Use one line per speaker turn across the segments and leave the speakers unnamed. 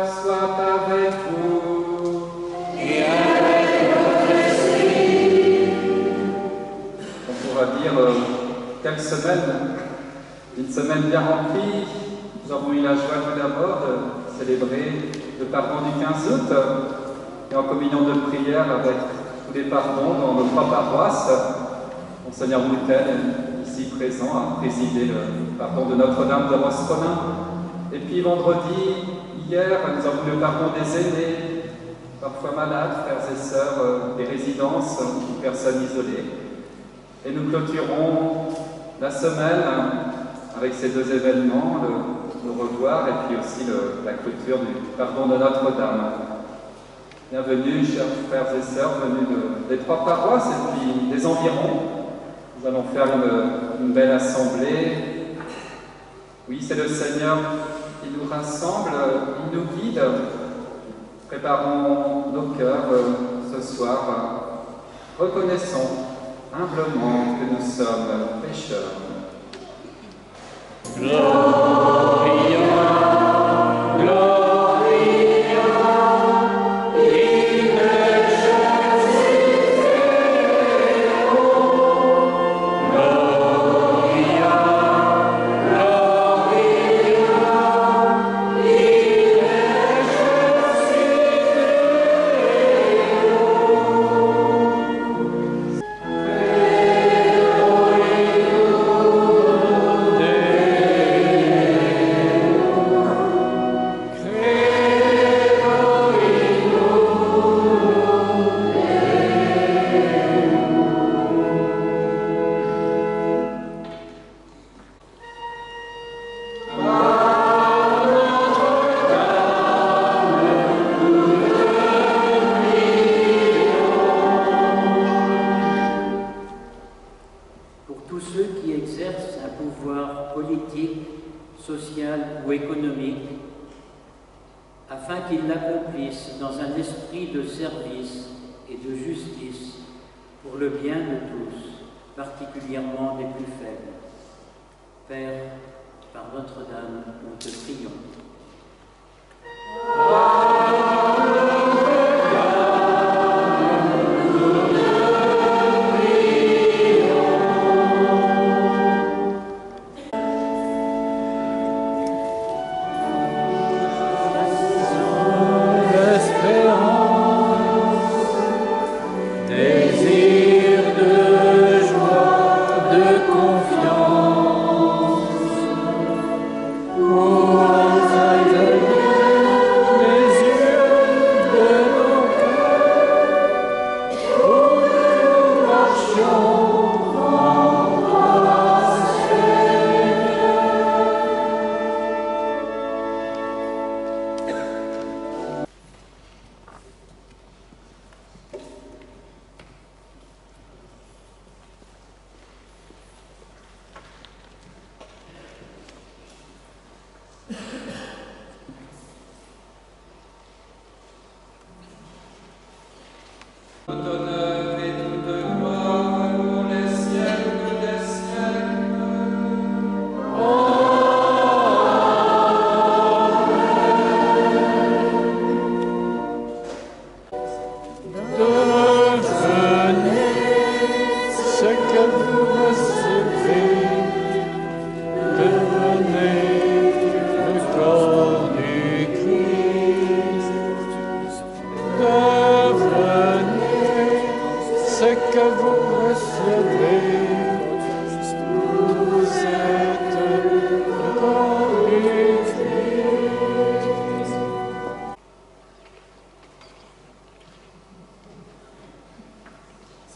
soit avec vous.
Et avec votre esprit.
On pourra dire quelle semaine, une semaine bien remplie. Nous avons eu la joie tout d'abord de célébrer le pardon du 15 août et en communion de prière avec tous les pardons dans nos trois paroisses. Monseigneur Moutel, ici présent, a présidé le pardon de Notre-Dame de Rosconin. Et puis vendredi, hier, nous avons eu le pardon des aînés, parfois malades, frères et sœurs des résidences ou personnes isolées. Et nous clôturons la semaine avec ces deux événements, le revoir et puis aussi la clôture du pardon de Notre-Dame. Bienvenue, chers frères et sœurs, venus des trois paroisses et puis des environs. Nous allons faire une belle assemblée. Oui, c'est le Seigneur qui nous rassemble, il nous guide. Préparons nos cœurs ce soir. Reconnaissons humblement que nous sommes pécheurs.
Particulièrement des plus faibles. Père, par Notre-Dame, nous te prions.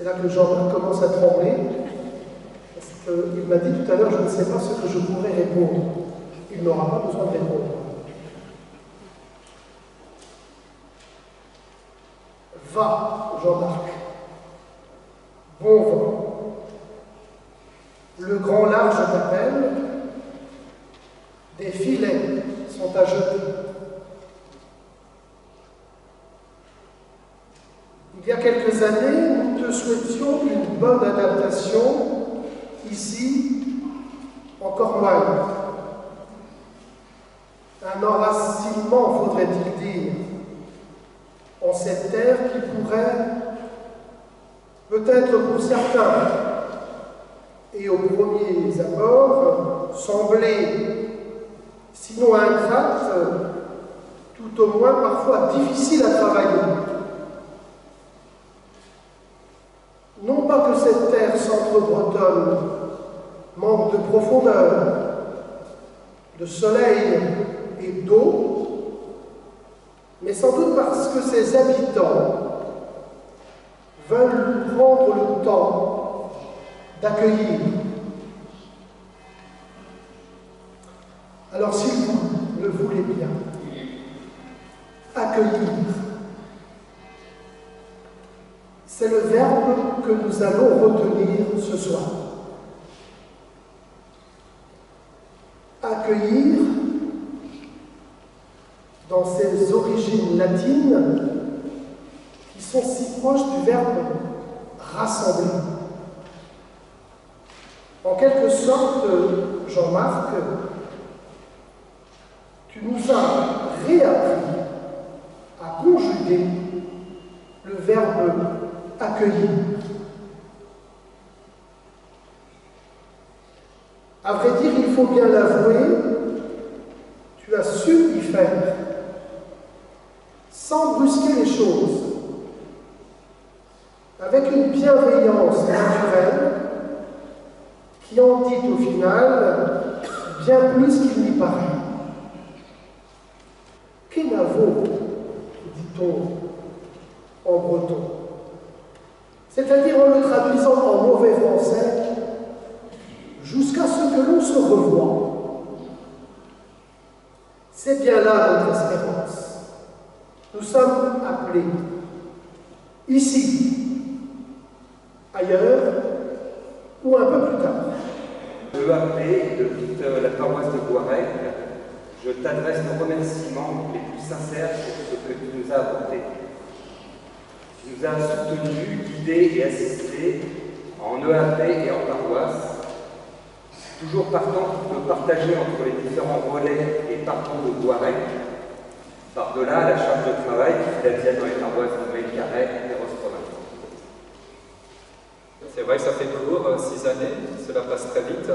C'est là que Jean-Marc commence à trembler, parce qu'il m'a dit tout à l'heure, je ne sais pas ce que je pourrais répondre. Il n'aura pas besoin de répondre. Va, Jean-Marc. Bon vent. Le grand large t'appelle. Des filets sont à jeter. Il y a quelques années, nous te souhaitions une bonne adaptation ici, en Cornouailles. Un enracinement, faudrait-il dire, en cette terre qui pourrait, peut-être pour certains, et aux premiers abords, sembler, sinon ingrate, tout au moins parfois difficile à travailler. Non pas que cette terre centre-bretonne manque de profondeur, de soleil et d'eau, mais sans doute parce que ses habitants veulent prendre le temps d'accueillir. Alors si vous le voulez bien, accueillir, c'est le verbe que nous allons retenir ce soir. Accueillir, dans ses origines latines, qui sont si proches du verbe rassembler. En quelque sorte, Jean-Marc, tu nous as réappris à conjuguer le verbe accueillir. À vrai dire, il faut bien l'avouer, tu as su y faire, sans brusquer les choses, avec une bienveillance naturelle qui en dit au final bien plus qu'il n'y paraît. Kenavo, dit-on en breton, c'est-à-dire en le traduisant en mauvais français, jusqu'à ce que l'on se revoie. C'est bien là notre espérance. Nous sommes appelés, ici, ailleurs, ou un peu plus tard.
EAP de toute la paroisse de Guarec, je t'adresse nos remerciements les plus sincères pour ce que tu nous as apporté. Tu nous as soutenus, guidés et assistés en EAP et en paroisse, toujours partant de partager entre les différents relais et partants de Guarec, par-delà la charge de travail qui advienne dans les paroisses de Belcarré et Rosprovence.
C'est vrai que ça fait court, 6 années, cela passe très vite,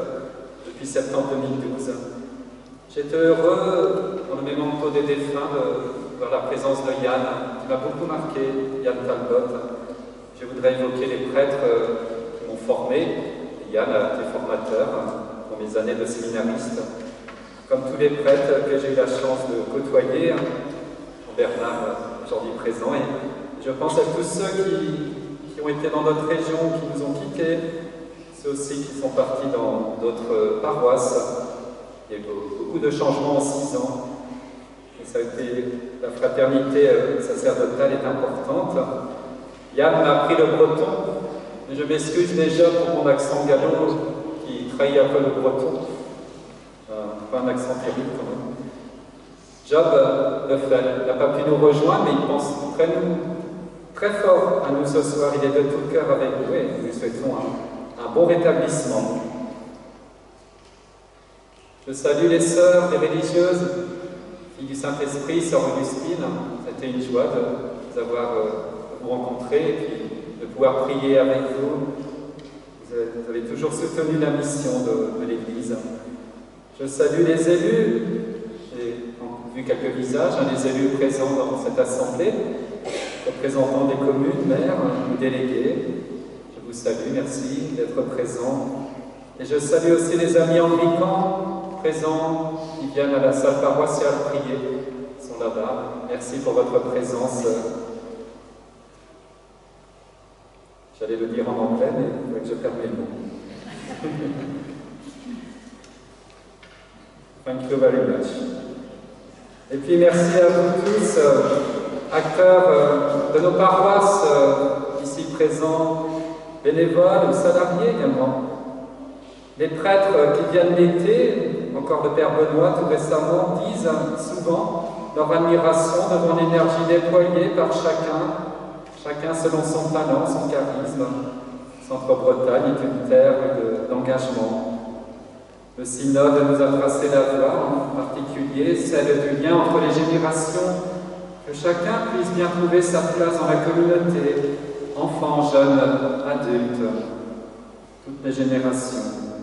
depuis septembre 2012. J'étais heureux, dans le mémento des défunts, de voir la présence de Yann, qui m'a beaucoup marqué, Yann Talbot. Je voudrais évoquer les prêtres qui m'ont formé. Yann a été formateur pour mes années de séminariste. Comme tous les prêtres que j'ai eu la chance de côtoyer, Bernard aujourd'hui présent, et je pense à tous ceux qui ont été dans notre région, qui nous ont quittés, ceux aussi qui sont partis dans d'autres paroisses. Il y a eu beaucoup de changements en 6 ans. Et ça a été, la fraternité sacerdotale est importante. Yann m'a appris le breton, mais je m'excuse déjà pour mon accent gallo qui trahit un peu le breton. Pas un accent terrible quand même. Job, le frère, n'a pas pu nous rejoindre, mais il pense très fort à nous ce soir. Il est de tout cœur avec nous et nous lui souhaitons un bon rétablissement. Je salue les sœurs, les religieuses, filles du Saint-Esprit, sœur Augustine. C'était une joie de vous avoir vous rencontré et puis de pouvoir prier avec vous. Vous avez toujours soutenu la mission de l'Église. Je salue les élus. J'ai vu quelques visages, les élus présents dans cette assemblée, représentants des communes, maires ou délégués. Je vous salue, merci d'être présents. Et je salue aussi les amis anglicans présents qui viennent à la salle paroissiale prier. Ils sont là-bas. Merci pour votre présence. J'allais le dire en anglais, mais il faut que je perde mes mots. Thank you very much. Et puis merci à vous tous, acteurs de nos paroisses ici présents, bénévoles ou salariés également. Les prêtres qui viennent d'été, encore le Père Benoît tout récemment, disent souvent leur admiration devant l'énergie déployée par chacun selon son talent, son charisme. Centre-Bretagne est une terre d'engagement. Le synode nous a tracé la voie, en particulier celle du lien entre les générations que chacun puisse bien trouver sa place dans la communauté, enfants, jeunes, adultes, toutes les générations.